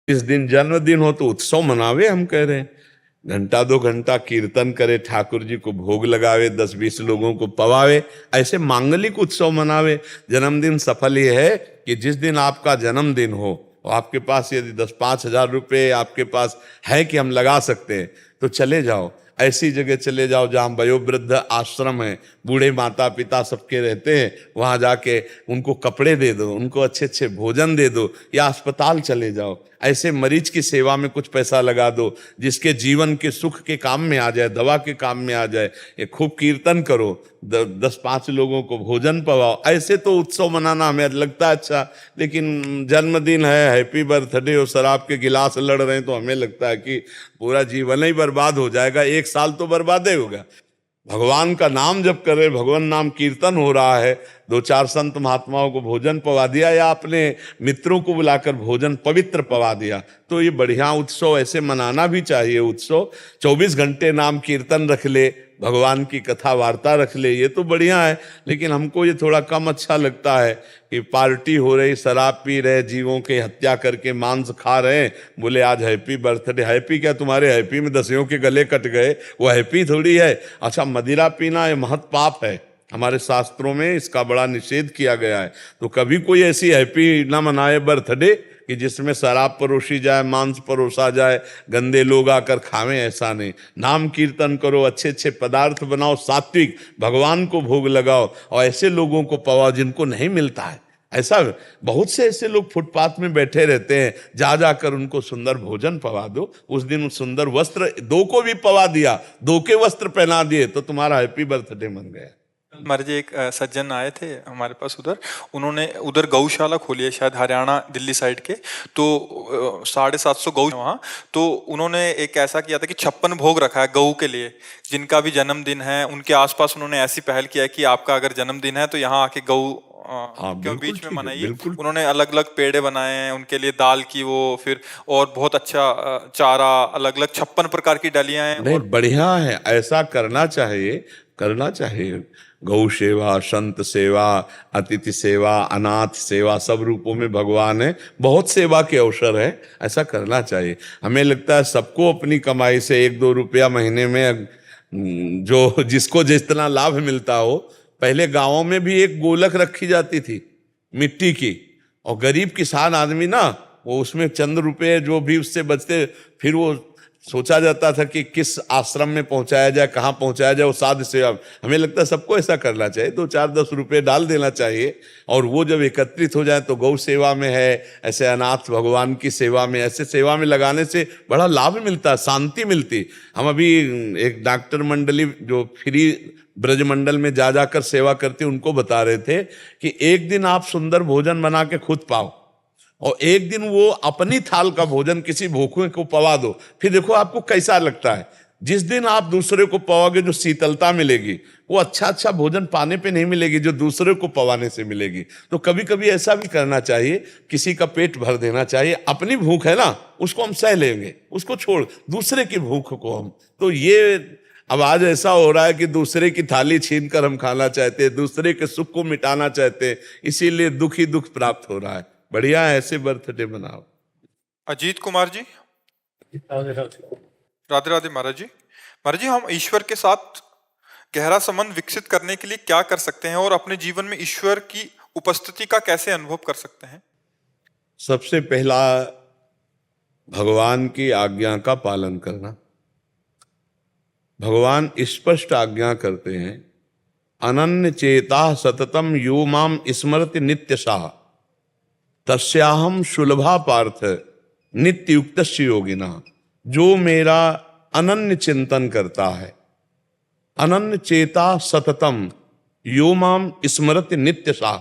इस दिन जन्मदिन हो तो उत्सव मनावे, हम कह रहे हैं। घंटा 2 घंटा कीर्तन करे, ठाकुर जी को भोग लगावे, 10-20 लोगों को पवावे, ऐसे मांगलिक उत्सव मनावे। जन्मदिन सफल ये है कि जिस दिन आपका जन्मदिन हो और आपके पास यदि 10-5 हजार रुपये आपके पास है कि हम लगा सकते हैं, तो चले जाओ, ऐसी जगह चले जाओ जहाँ वयोवृद्ध आश्रम है, बूढ़े माता पिता सबके रहते हैं, वहाँ जाके उनको कपड़े दे दो, उनको अच्छे अच्छे भोजन दे दो, या अस्पताल चले जाओ, ऐसे मरीज की सेवा में कुछ पैसा लगा दो, जिसके जीवन के सुख के काम में आ जाए, दवा के काम में आ जाए। ये खूब कीर्तन करो, 10-5 लोगों को भोजन पवाओ। ऐसे तो उत्सव मनाना हमें लगता है अच्छा, लेकिन जन्मदिन है, हैप्पी बर्थडे और शराब के गिलास लड़ रहे हैं, तो हमें लगता है कि पूरा जीवन ही बर्बाद हो जाएगा, 1 साल तो बर्बाद ही होगा। भगवान का नाम जप कर रहे, भगवान नाम कीर्तन हो रहा है, 2-4 संत महात्माओं को भोजन पवा दिया या अपने मित्रों को बुलाकर भोजन पवित्र पवा दिया, तो ये बढ़िया उत्सव, ऐसे मनाना भी चाहिए उत्सव। 24 घंटे नाम कीर्तन रख ले, भगवान की कथा वार्ता रख ले, ये तो बढ़िया है। लेकिन हमको ये थोड़ा कम अच्छा लगता है कि पार्टी हो रही, शराब पी रहे, जीवों की हत्या करके मांस खा रहे हैं, बोले आज हैप्पी बर्थडे। हैप्पी क्या, तुम्हारे हैप्पी में दसियों के गले कट गए, वो हैप्पी थोड़ी है। अच्छा, मदिरा पीना ये महत पाप है, हमारे शास्त्रों में इसका बड़ा निषेध किया गया है। तो कभी कोई ऐसी हैप्पी ना मनाए बर्थडे कि जिसमें शराब परोसी जाए, मांस परोसा जाए, गंदे लोग आकर खावें, ऐसा नहीं। नाम कीर्तन करो, अच्छे अच्छे पदार्थ बनाओ, सात्विक, भगवान को भोग लगाओ, और ऐसे लोगों को पवाओ जिनको नहीं मिलता है। ऐसा बहुत से ऐसे लोग फुटपाथ में बैठे रहते हैं, जा जाकर उनको सुंदर भोजन पवा दो। उस दिन सुंदर वस्त्र, 2 को भी पवा दिया, 2 के वस्त्र पहना दिए, तो तुम्हारा हैप्पी बर्थडे बन गया। हमारे जी एक सज्जन आए थे हमारे पास उधर, उन्होंने उधर गौशाला खोली है शायद हरियाणा दिल्ली साइड के, तो 750 गौ वहाँ। तो उन्होंने एक ऐसा किया था कि 56 भोग रखा है गऊ के लिए, जिनका भी जन्मदिन है उनके आसपास उन्होंने ऐसी पहल किया है कि आपका अगर जन्मदिन है तो यहाँ आके गऊ क्यों बीच में मनाइए। उन्होंने अलग अलग पेड़े बनाए हैं उनके लिए, दाल की वो, फिर और बहुत अच्छा चारा, अलग अलग 56 प्रकार की डलियां हैं। नहीं, बढ़िया है, ऐसा करना चाहिए, करना चाहिए। गौ सेवा, संत सेवा, अतिथि सेवा, अनाथ सेवा, सब रूपों में भगवान है, बहुत सेवा के अवसर है, ऐसा करना चाहिए। हमें लगता है सबको अपनी कमाई से 1-2 रुपया महीने में जो जिसको जितना लाभ मिलता हो। पहले गांवों में भी एक गोलक रखी जाती थी मिट्टी की, और गरीब किसान आदमी ना, वो उसमें चंद रुपए जो भी उससे बचते, फिर वो सोचा जाता था कि किस आश्रम में पहुंचाया जाए, कहाँ पहुंचाया जाए, वो साध सेवा। हमें लगता है सबको ऐसा करना चाहिए, 2-4-10 रुपए डाल देना चाहिए, और वो जब एकत्रित हो जाए तो गौ सेवा में है, ऐसे अनाथ भगवान की सेवा में, ऐसे सेवा में लगाने से बड़ा लाभ मिलता है, शांति मिलती। हम अभी एक डॉक्टर मंडली जो फ्री ब्रजमंडल में जा जाकर सेवा करते, उनको बता रहे थे कि एक दिन आप सुंदर भोजन बना के खुद पाओ, और एक दिन वो अपनी थाल का भोजन किसी भूखे को पवा दो, फिर देखो आपको कैसा लगता है। जिस दिन आप दूसरे को पवाओगे, जो शीतलता मिलेगी वो अच्छा अच्छा भोजन पाने पे नहीं मिलेगी, जो दूसरे को पवाने से मिलेगी। तो कभी कभी ऐसा भी करना चाहिए, किसी का पेट भर देना चाहिए। अपनी भूख है ना, उसको हम सह लेंगे, उसको छोड़, दूसरे की भूख को हम, तो ये अब आज ऐसा हो रहा है कि दूसरे की थाली छीन कर हम खाना चाहते हैं, दूसरे के सुख को मिटाना चाहते हैं, इसीलिए दुख ही दुख प्राप्त हो रहा है। बढ़िया है, ऐसे बर्थडे मनाओ। अजीत कुमार जी, राधे राधे महाराज जी। महाराज जी, हम ईश्वर के साथ गहरा संबंध विकसित करने के लिए क्या कर सकते हैं और अपने जीवन में ईश्वर की उपस्थिति का कैसे अनुभव कर सकते हैं? सबसे पहला, भगवान की आज्ञा का पालन करना। भगवान स्पष्ट आज्ञा करते हैं, अनन्य चेता सततम यो माम स्मरति नित्यशः तस्याहम सुलभा पार्थ नित्य युक्त योगिना। जो मेरा अनन्य चिंतन करता है, अनन्य चेता सततम यो माम स्मरति नित्यशः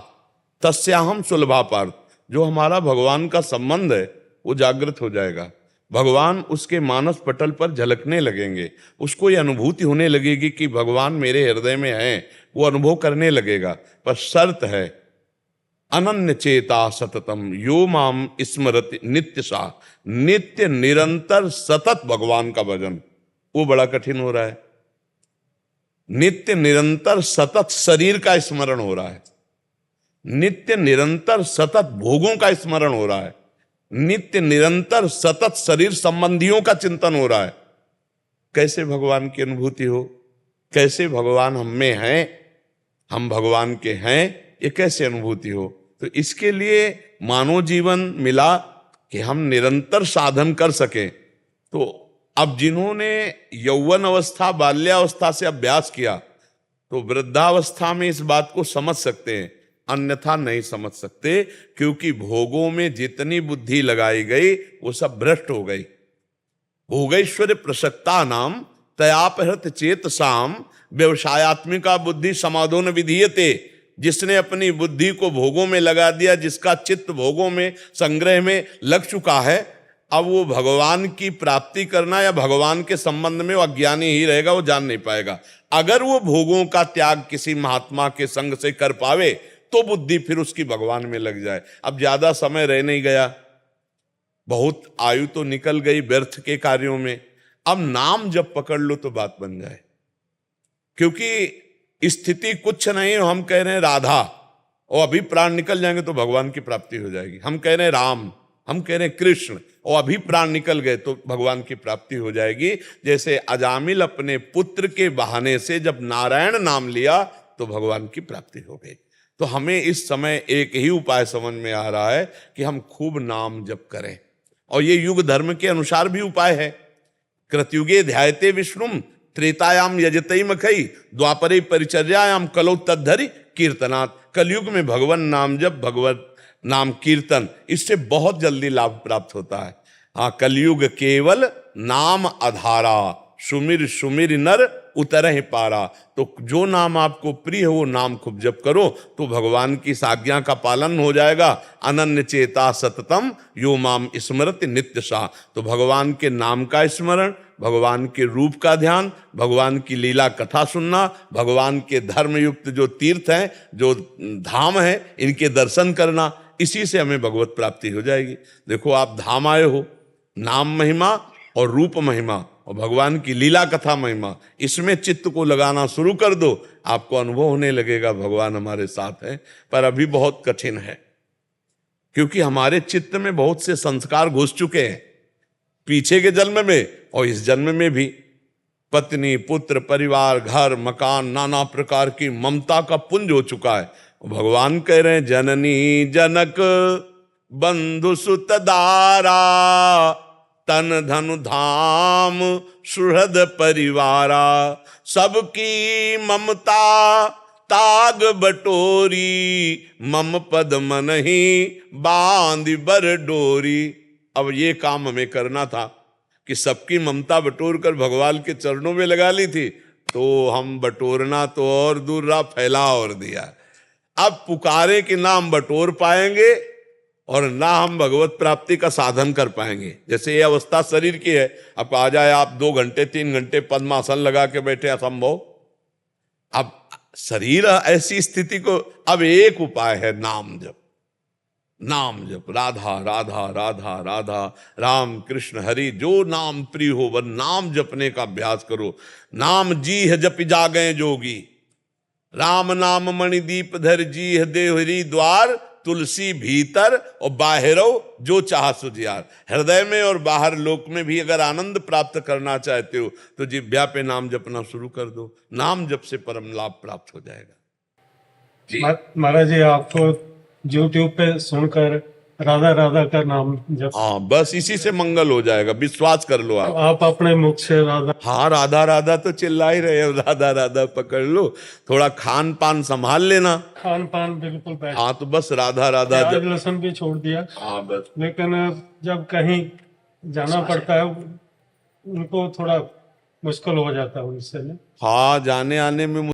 तस्याहम सुलभा पार्थ, जो हमारा भगवान का संबंध है वो जागृत हो जाएगा। भगवान उसके मानस पटल पर झलकने लगेंगे, उसको ये अनुभूति होने लगेगी कि भगवान मेरे हृदय में हैं, वो अनुभव करने लगेगा। पर शर्त है, अनन्य चेता सततम यो माम स्मरति नित्यशः, नित्य निरंतर सतत भगवान का भजन, वो बड़ा कठिन हो रहा है। नित्य निरंतर सतत शरीर का स्मरण हो रहा है, नित्य निरंतर सतत भोगों का स्मरण हो रहा है, नित्य निरंतर सतत शरीर संबंधियों का चिंतन हो रहा है, कैसे भगवान की अनुभूति हो, कैसे भगवान हम में हैं, हम भगवान के हैं, ये कैसे अनुभूति हो। तो इसके लिए मानव जीवन मिला कि हम निरंतर साधन कर सकें। तो अब जिन्होंने यौवन अवस्था बाल्यावस्था से अभ्यास किया तो वृद्धावस्था में इस बात को समझ सकते हैं, अन्यथा नहीं समझ सकते, क्योंकि भोगों में जितनी बुद्धि लगाई गई वो सब भ्रष्ट हो गई। भोगैश्वर्य प्रसक्ता नाम तयापहृत चेतसाम व्यवसायत्मिका बुद्धि समाधो न विधीयते। जिसने अपनी बुद्धि को भोगों में लगा दिया, जिसका चित्त भोगों में संग्रह में लग चुका है, अब वो भगवान की प्राप्ति करना या भगवान के संबंध में वो अज्ञानी ही रहेगा, वो जान नहीं पाएगा। अगर वो भोगों का त्याग किसी महात्मा के संग से कर पावे तो बुद्धि फिर उसकी भगवान में लग जाए। अब ज्यादा समय रह नहीं गया, बहुत आयु तो निकल गई व्यर्थ के कार्यों में। अब नाम जब पकड़ लो तो बात बन जाए, क्योंकि स्थिति कुछ नहीं। हम कह रहे हैं राधा, और अभी प्राण निकल जाएंगे तो भगवान की प्राप्ति हो जाएगी। हम कह रहे हैं राम, हम कह रहे हैं कृष्ण, और अभी प्राण निकल गए तो भगवान की प्राप्ति हो जाएगी। जैसे अजामिल अपने पुत्र के बहाने से जब नारायण नाम लिया तो भगवान की प्राप्ति हो गई। तो हमें इस समय एक ही उपाय समझ में आ रहा है कि हम खूब नाम जप करें, और ये युग धर्म के अनुसार भी उपाय है। कृतयुगे ध्यायते विष्णुम त्रेतायाम यजतई मखई द्वापरे परिचर्यायाम कलौ तद्धरि कीर्तनात्। कलयुग में भगवान नाम जप, भगवत नाम कीर्तन, इससे बहुत जल्दी लाभ प्राप्त होता है। हाँ, कलयुग केवल नाम आधारा, सुमिर सुमिर नर उतरहि पारा। तो जो नाम आपको प्रिय हो वो नाम खूब जप करो तो भगवान की आज्ञा का पालन हो जाएगा। अनन्य चेता सततम यो माम स्मरति नित्य सा। तो भगवान के नाम का स्मरण, भगवान के रूप का ध्यान, भगवान की लीला कथा सुनना, भगवान के धर्म युक्त जो तीर्थ हैं, जो धाम हैं, इनके दर्शन करना, इसी से हमें भगवत प्राप्ति हो जाएगी। देखो, आप धाम आए हो, नाम महिमा और रूप महिमा और भगवान की लीला कथा महिमा, इसमें चित्त को लगाना शुरू कर दो, आपको अनुभव होने लगेगा भगवान हमारे साथ हैं। पर अभी बहुत कठिन है, क्योंकि हमारे चित्त में बहुत से संस्कार घुस चुके हैं, पीछे के जन्म में और इस जन्म में भी। पत्नी, पुत्र, परिवार, घर, मकान, नाना प्रकार की ममता का पुंज हो चुका है। भगवान कह रहे हैं, जननी जनक बंधु सुत दारा तन धनु धाम सुहृद परिवारा। सबकी ममता ताग बटोरी मम पद मन ही बांध बर डोरी। अब ये काम हमें करना था कि सबकी ममता बटोर कर भगवान के चरणों में लगा ली थी, तो हम बटोरना तो और दूर रहा, फैला और दिया। अब पुकारे कि ना हम बटोर पाएंगे और ना हम भगवत प्राप्ति का साधन कर पाएंगे। जैसे ये अवस्था शरीर की है, अब आ जाए आप 2 घंटे 3 घंटे पद्मासन लगा के बैठे, असंभव। अब शरीर ऐसी स्थिति को, अब एक उपाय है नाम जप। नाम जप, राधा राधा राधा राधा, राम कृष्ण हरि, जो नाम प्रिय हो वह नाम जपने का अभ्यास करो। नाम जी है जप जागे जोगी, राम नाम मणिदीप धर जी है देहरी द्वार, तुलसी भीतर और बाहरो जो चाह सुजियार। हृदय में और बाहर लोक में भी अगर आनंद प्राप्त करना चाहते हो तो जिह्वा पे नाम जपना शुरू कर दो। नाम जप से परम लाभ प्राप्त हो जाएगा। महाराज जी, आपको YouTube पे सुनकर राधा राधा का नाम जप, हाँ, बस इसी से मंगल हो जाएगा, विश्वास कर लो आप अपने मुख से राधा। हाँ, राधा राधा तो चिल्ला ही रहे हो, राधा राधा पकड़ लो। थोड़ा खान पान संभाल लेना। खान पान बिल्कुल बैठ, हाँ, तो बस राधा राधा प्याज लहसुन भी छोड़ दिया। हाँ बस। लेकिन जब कहीं जाना पड़ता है उनको थोड़ा मुश्किल हो जाता है उनसे। हाँ, जाने आने में